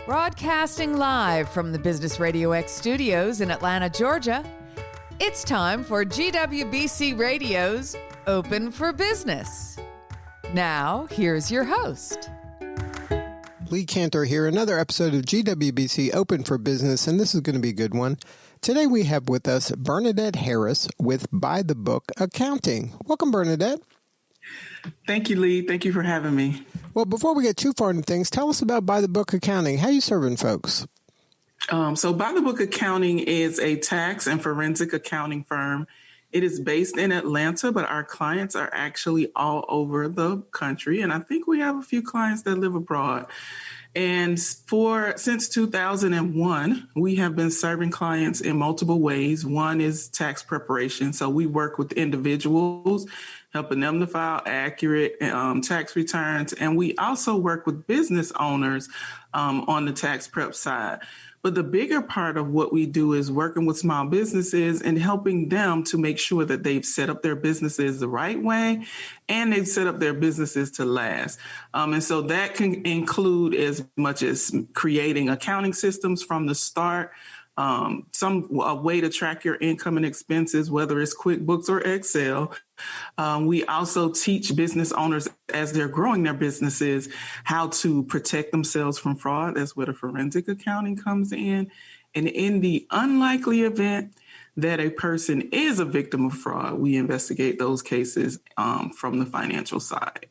Broadcasting live from the Business RadioX studios in Atlanta, Georgia, it's time for GWBC Radio's Open for Business. Now, here's your host. Lee Cantor here, another episode of GWBC Open for Business, and this is going to be a good one. Today we have with us Bernadette Harris with By the Book Accounting. Welcome, Bernadette. Thank you, Lee. Thank you for having me. Well, before we get too far into things, tell us about By the Book Accounting. How are you serving folks? So By the Book Accounting is a tax and forensic accounting firm. It is based in Atlanta, but our clients are actually all over the country. And I think we have a few clients that live abroad. And since 2001, we have been serving clients in multiple ways. One is tax preparation. So we work with individuals, helping them to file accurate tax returns. And we also work with business owners on the tax prep side. But the bigger part of what we do is working with small businesses and helping them to make sure that they've set up their businesses the right way and they've set up their businesses to last. And so that can include as much as creating accounting systems from the start, a way to track your income and expenses, whether it's QuickBooks or Excel. We also teach business owners as they're growing their businesses how to protect themselves from fraud. That's where the forensic accounting comes in. And in the unlikely event that a person is a victim of fraud, we investigate those cases from the financial side.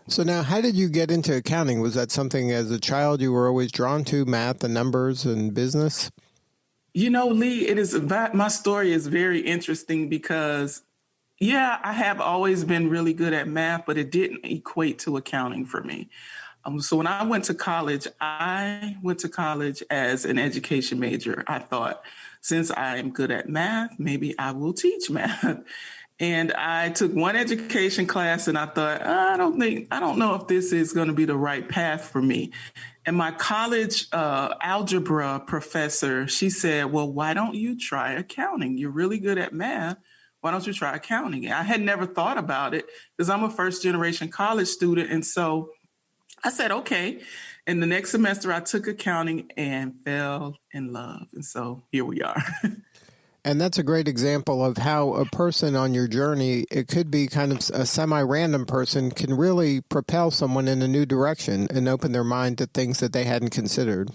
So now, how did you get into accounting? Was that something as a child you were always drawn to, math and numbers and business? You know, Lee, my story is very interesting because, I have always been really good at math, but it didn't equate to accounting for me. So when I went to college as an education major. I thought, since I am good at math, maybe I will teach math. And I took one education class and I thought, I don't know if this is going to be the right path for me. And my college algebra professor, she said, well, why don't you try accounting? You're really good at math. Why don't you try accounting? I had never thought about it because I'm a first generation college student. And so I said, okay. And the next semester I took accounting and fell in love. And so here we are. And that's a great example of how a person on your journey, it could be kind of a semi-random person, can really propel someone in a new direction and open their mind to things that they hadn't considered.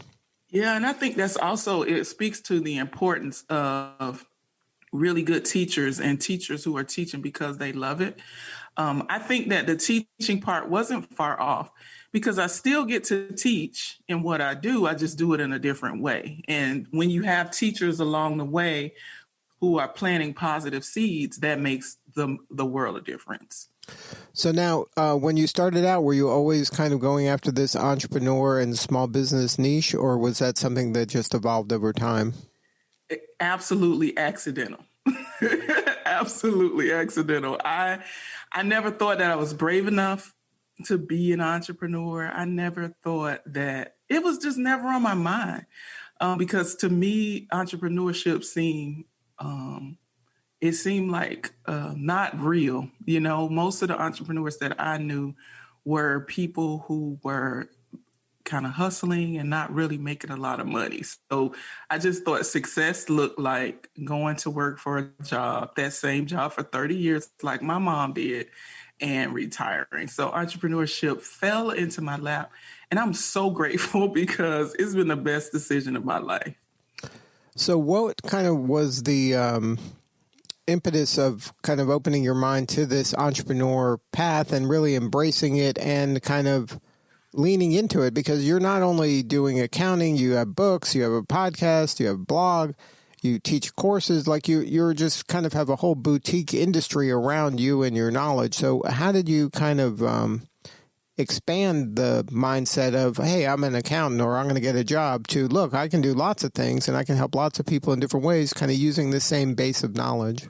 Yeah, and I think that's also, it speaks to the importance of really good teachers and teachers who are teaching because they love it. I think that the teaching part wasn't far off because I still get to teach in what I do. I just do it in a different way. And when you have teachers along the way who are planting positive seeds, that makes the world a difference. So now, when you started out, were you always kind of going after this entrepreneur and small business niche, or was that something that just evolved over time? Absolutely accidental. Absolutely accidental. I never thought that I was brave enough to be an entrepreneur. I never thought that it was just never on my mind because to me, entrepreneurship seemed like not real. You know, most of the entrepreneurs that I knew were people who were kind of hustling and not really making a lot of money. So I just thought success looked like going to work for a job, that same job for 30 years, like my mom did, and retiring. So entrepreneurship fell into my lap. And I'm so grateful because it's been the best decision of my life. So what kind of was the impetus of kind of opening your mind to this entrepreneur path and really embracing it and kind of leaning into it? Because you're not only doing accounting, you have books, you have a podcast, you have a blog, you teach courses, like you're just kind of have a whole boutique industry around you and your knowledge. So how did you kind of expand the mindset of, hey, I'm an accountant or I'm going to get a job to, look, I can do lots of things and I can help lots of people in different ways, kind of using the same base of knowledge?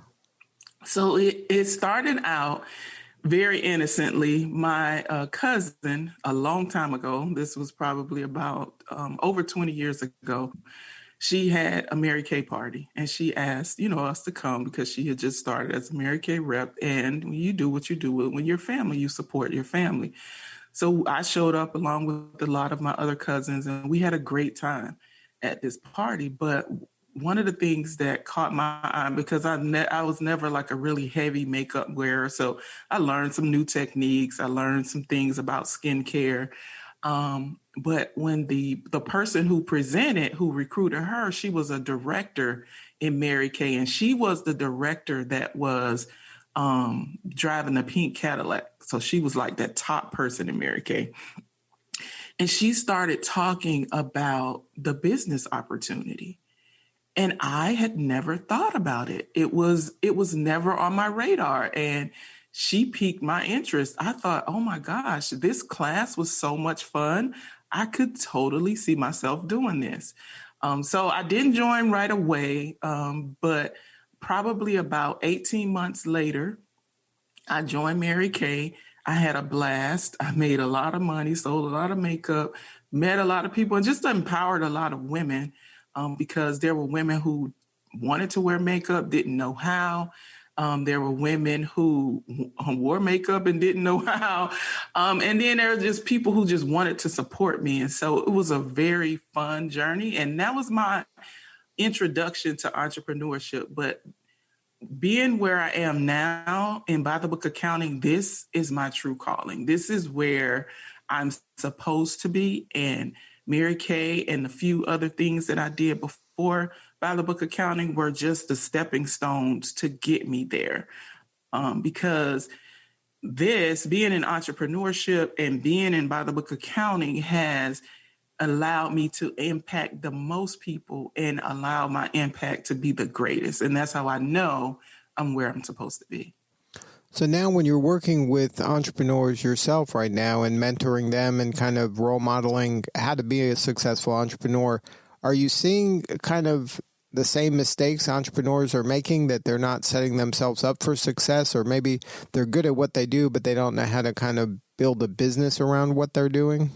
So it started out very innocently. My cousin, a long time ago, this was probably about over 20 years ago, she had a Mary Kay party, and she asked, us to come because she had just started as a Mary Kay rep. And when you do what you do when you're family, you support your family. So I showed up along with a lot of my other cousins, and we had a great time at this party. But one of the things that caught my eye, because I was never like a really heavy makeup wearer, so I learned some new techniques. I learned some things about skincare. But when the person who presented, who recruited her, she was a director in Mary Kay, and she was the director that was driving the pink Cadillac. So she was like that top person in Mary Kay. And she started talking about the business opportunity. And I had never thought about it. It was never on my radar. And she piqued my interest. I thought, oh my gosh, this class was so much fun. I could totally see myself doing this. So I didn't join right away, but probably about 18 months later, I joined Mary Kay. I had a blast. I made a lot of money, sold a lot of makeup, met a lot of people, and just empowered a lot of women because there were women who wanted to wear makeup, didn't know how. There were women who wore makeup and didn't know how. And then there were just people who just wanted to support me. And so it was a very fun journey. And that was my introduction to entrepreneurship. But being where I am now in By the Book Accounting, this is my true calling. This is where I'm supposed to be. And Mary Kay and the few other things that I did before By the Book Accounting were just the stepping stones to get me there. Because being in entrepreneurship and being in By the Book Accounting has allowed me to impact the most people and allow my impact to be the greatest. And that's how I know I'm where I'm supposed to be. So now when you're working with entrepreneurs yourself right now and mentoring them and kind of role modeling how to be a successful entrepreneur, are you seeing kind of the same mistakes entrepreneurs are making, that they're not setting themselves up for success, or maybe they're good at what they do, but they don't know how to kind of build a business around what they're doing?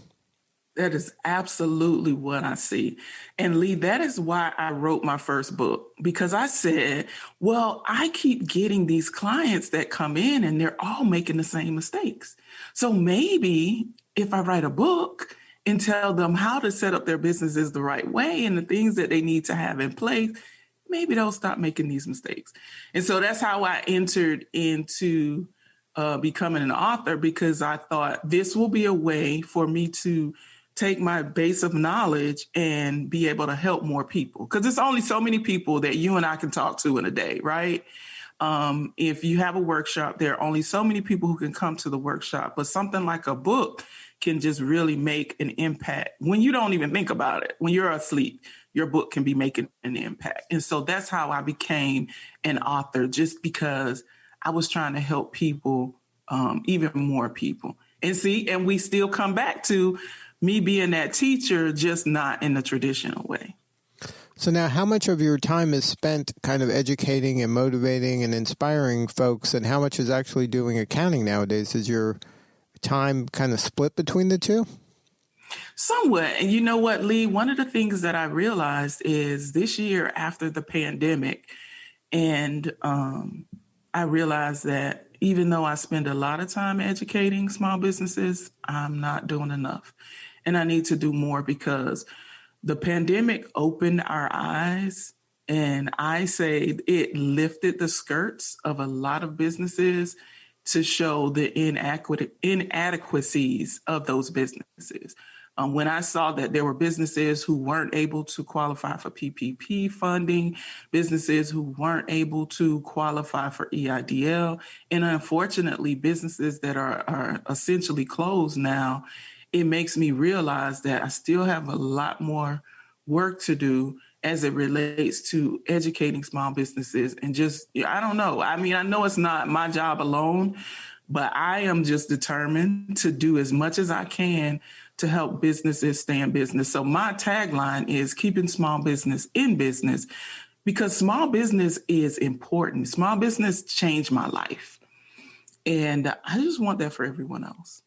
That is absolutely what I see. And Lee, that is why I wrote my first book, because I said, well, I keep getting these clients that come in and they're all making the same mistakes. So maybe if I write a book and tell them how to set up their businesses the right way and the things that they need to have in place, maybe they'll stop making these mistakes. And so that's how I entered into becoming an author, because I thought this will be a way for me to take my base of knowledge and be able to help more people. Because there's only so many people that you and I can talk to in a day, right? If you have a workshop, there are only so many people who can come to the workshop. But something like a book can just really make an impact when you don't even think about it. When you're asleep, your book can be making an impact. And so that's how I became an author, just because I was trying to help people, even more people. And we still come back to me being that teacher, just not in the traditional way. So now how much of your time is spent kind of educating and motivating and inspiring folks, and how much is actually doing accounting nowadays? Is your time kind of split between the two? Somewhat. And you know what, Lee, one of the things that I realized is this year after the pandemic, and I realized that even though I spend a lot of time educating small businesses, I'm not doing enough. And I need to do more, because the pandemic opened our eyes, and I say it lifted the skirts of a lot of businesses to show the inadequacies of those businesses. When I saw that there were businesses who weren't able to qualify for PPP funding, businesses who weren't able to qualify for EIDL, and unfortunately, businesses that are essentially closed now, it makes me realize that I still have a lot more work to do as it relates to educating small businesses. And just, I don't know. I mean, I know it's not my job alone, but I am just determined to do as much as I can to help businesses stay in business. So my tagline is keeping small business in business, because small business is important. Small business changed my life. And I just want that for everyone else.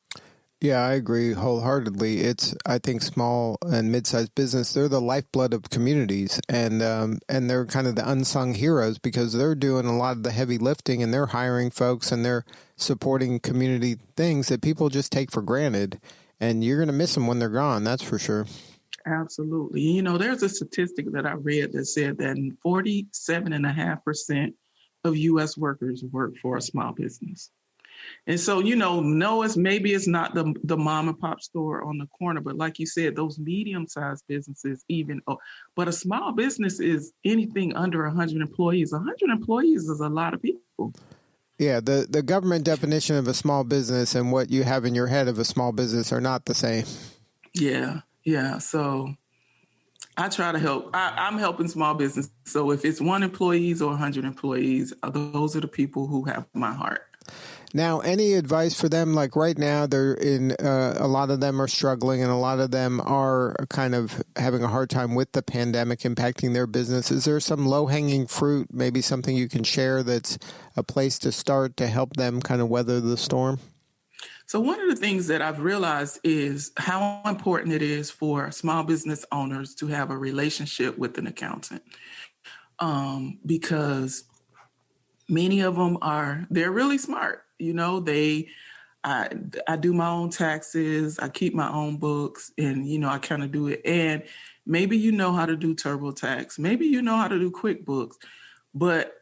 Yeah, I agree wholeheartedly. I think small and mid-sized business, they're the lifeblood of communities, and they're kind of the unsung heroes because they're doing a lot of the heavy lifting, and they're hiring folks, and they're supporting community things that people just take for granted, and you're going to miss them when they're gone, that's for sure. Absolutely. You know, there's a statistic that I read that said that 47.5% of U.S. workers work for a small business. And so, you know, no, it's not the mom and pop store on the corner, but like you said, those medium-sized businesses but a small business is anything under 100 employees. 100 employees is a lot of people. Yeah, the government definition of a small business and what you have in your head of a small business are not the same. Yeah. So I try to help. I'm helping small business. So if it's 1 employees or 100 employees, those are the people who have my heart. Now, any advice for them? Like right now, they're in. A lot of them are struggling, and a lot of them are kind of having a hard time with the pandemic impacting their business. Is there some low-hanging fruit, maybe something you can share that's a place to start to help them kind of weather the storm? So one of the things that I've realized is how important it is for small business owners to have a relationship with an accountant, because many of them they're really smart. You know, I do my own taxes. I keep my own books, and, you know, I kind of do it. And maybe you know how to do TurboTax. Maybe you know how to do QuickBooks. But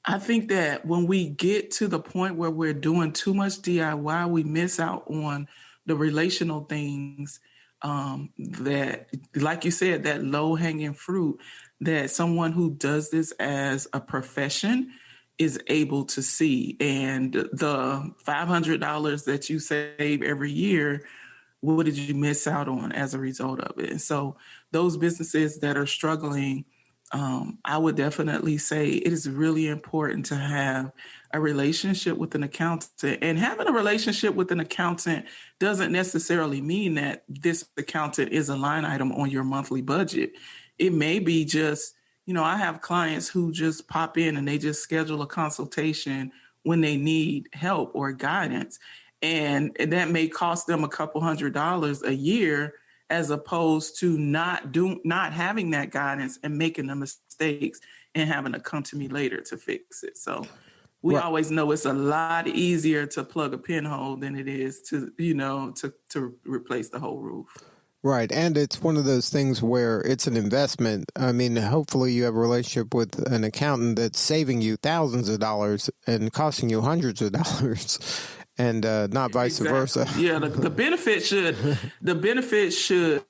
I think that when we get to the point where we're doing too much DIY, we miss out on the relational things that, like you said, that low-hanging fruit that someone who does this as a profession is able to see. And the $500 that you save every year, what did you miss out on as a result of it? And so those businesses that are struggling, I would definitely say it is really important to have a relationship with an accountant. And having a relationship with an accountant doesn't necessarily mean that this accountant is a line item on your monthly budget. It may be just, you know, I have clients who just pop in and they just schedule a consultation when they need help or guidance. And that may cost them a couple $100 a year, as opposed to not having that guidance and making the mistakes and having to come to me later to fix it. So we always know it's a lot easier to plug a pinhole than it is to, you know, to replace the whole roof. Right. And it's one of those things where it's an investment. I mean, hopefully you have a relationship with an accountant that's saving you thousands of dollars and costing you hundreds of dollars, and not vice versa. Yeah, the benefit should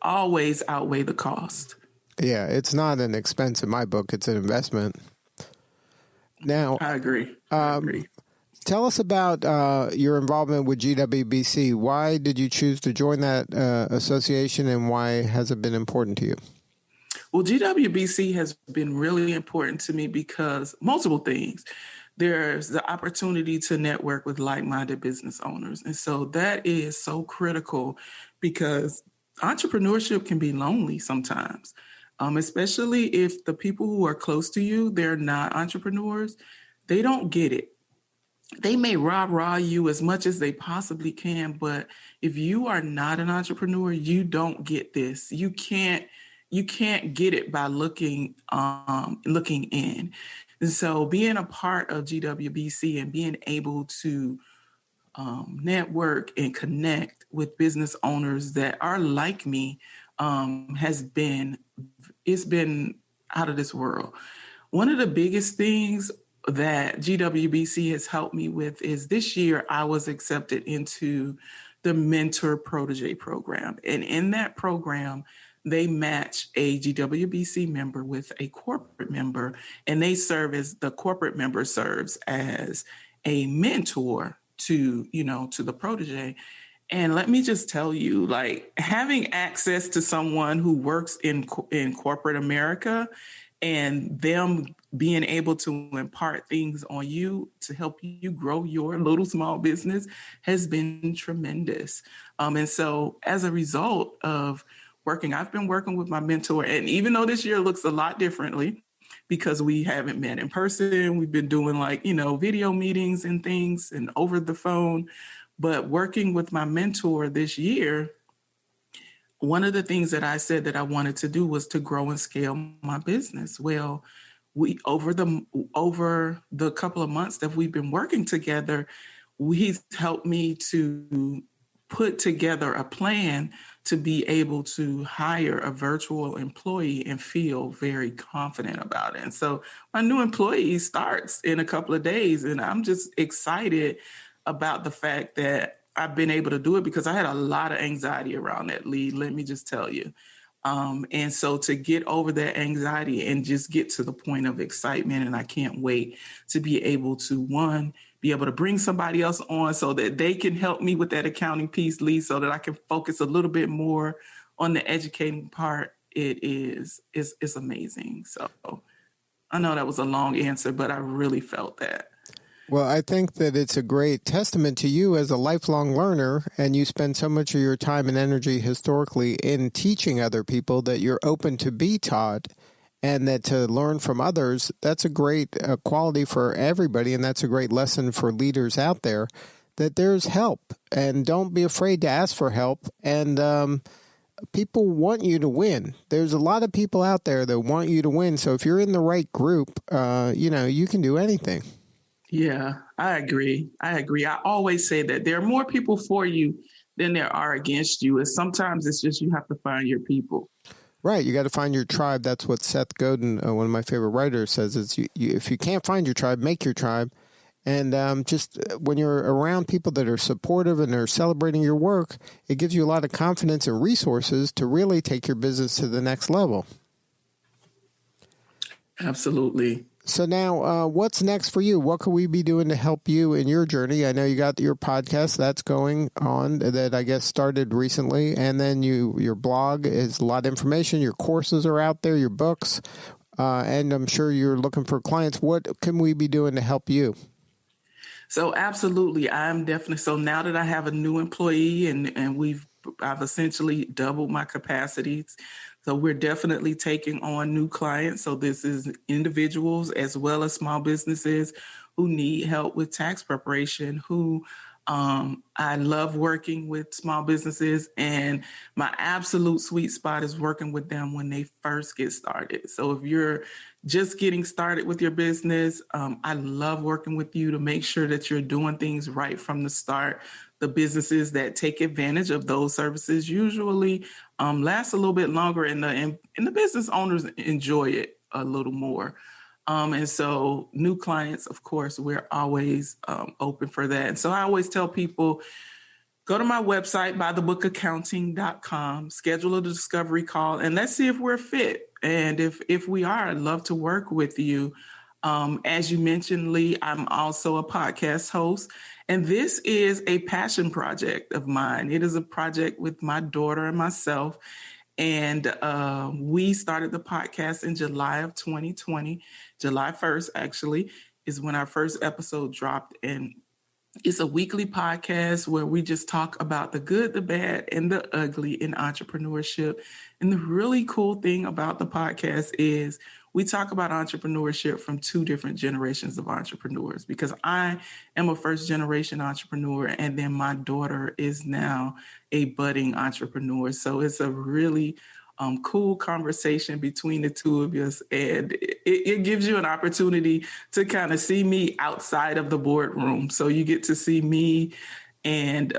always outweigh the cost. Yeah, it's not an expense in my book. It's an investment. Now, I agree. Tell us about your involvement with GWBC. Why did you choose to join that association, and why has it been important to you? Well, GWBC has been really important to me because multiple things. There's the opportunity to network with like-minded business owners. And so that is so critical because entrepreneurship can be lonely sometimes, especially if the people who are close to you, they're not entrepreneurs. They don't get it. They may rah-rah you as much as they possibly can, but if you are not an entrepreneur, you don't get this. You can't get it by looking in. And so being a part of GWBC and being able to network and connect with business owners that are like me it's been out of this world. One of the biggest things that GWBC has helped me with is this year I was accepted into the Mentor Protege program. And in that program, they match a GWBC member with a corporate member, and the corporate member serves as a mentor to the protege. And let me just tell you, like, having access to someone who works in corporate America and them being able to impart things on you to help you grow your little small business has been tremendous. And so as a result of I've been working with my mentor, and even though this year looks a lot differently because we haven't met in person, we've been doing video meetings and things and over the phone, But working with my mentor this year, one of the things that I said that I wanted to do was to grow and scale my business. Well, we over the couple of months that we've been working together, he's helped me to put together a plan to be able to hire a virtual employee and feel very confident about it. And so my new employee starts in a couple of days, and I'm just excited about the fact that I've been able to do it, because I had a lot of anxiety around that lead, let me just tell you. And so to get over that anxiety and just get to the point of excitement, and I can't wait to be able to, be able to bring somebody else on so that they can help me with that accounting piece, Lee, so that I can focus a little bit more on the educating part. It's amazing. So I know that was a long answer, but I really felt that. Well, I think that it's a great testament to you as a lifelong learner, and you spend so much of your time and energy historically in teaching other people, that you're open to be taught, and that to learn from others, that's a great quality for everybody, and that's a great lesson for leaders out there, that there's help, and don't be afraid to ask for help, and people want you to win. There's a lot of people out there that want you to win, so if you're in the right group, you can do anything. Yeah, I agree. I always say that there are more people for you than there are against you. And sometimes it's just you have to find your people. Right. You got to find your tribe. That's what Seth Godin, one of my favorite writers, says, is if you can't find your tribe, make your tribe. And just when you're around people that are supportive and are celebrating your work, it gives you a lot of confidence and resources to really take your business to the next level. Absolutely. So now, what's next for you? What could we be doing to help you in your journey? I know you got your podcast that's going on that I guess started recently, and then your blog is a lot of information. Your courses are out there, your books, and I'm sure you're looking for clients. What can we be doing to help you? So absolutely, I'm definitely. So now that I have a new employee and I've essentially doubled my capacities. So we're definitely taking on new clients. So this is individuals as well as small businesses who need help with tax preparation, who I love working with small businesses, and my absolute sweet spot is working with them when they first get started. So if you're just getting started with your business, I love working with you to make sure that you're doing things right from the start. The businesses that take advantage of those services usually last a little bit longer, and the business owners enjoy it a little more. And so new clients, of course, we're always open for that. And so I always tell people, go to my website, buythebookaccounting.com, schedule a discovery call, and let's see if we're fit. And if we are, I'd love to work with you. As you mentioned, Lee, I'm also a podcast host, and this is a passion project of mine. It is a project with my daughter and myself. And we started the podcast in July of 2020. July 1st, actually, is when our first episode dropped. And it's a weekly podcast where we just talk about the good, the bad, and the ugly in entrepreneurship. And the really cool thing about the podcast is we talk about entrepreneurship from two different generations of entrepreneurs, because I am a first generation entrepreneur, and then my daughter is now a budding entrepreneur. So it's a really cool conversation between the two of us, and it gives you an opportunity to kind of see me outside of the boardroom. So you get to see me and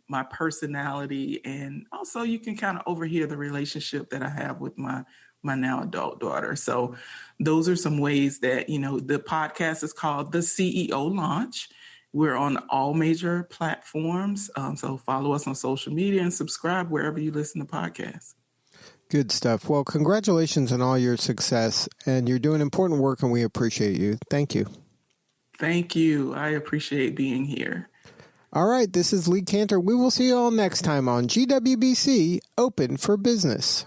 my personality, and also you can kind of overhear the relationship that I have with my now adult daughter. So those are some ways that, the podcast is called The CEO Launch. We're on all major platforms. So follow us on social media and subscribe wherever you listen to podcasts. Good stuff. Well, congratulations on all your success, and you're doing important work, and we appreciate you. Thank you. Thank you. I appreciate being here. All right. This is Lee Cantor. We will see you all next time on GWBC Open for Business.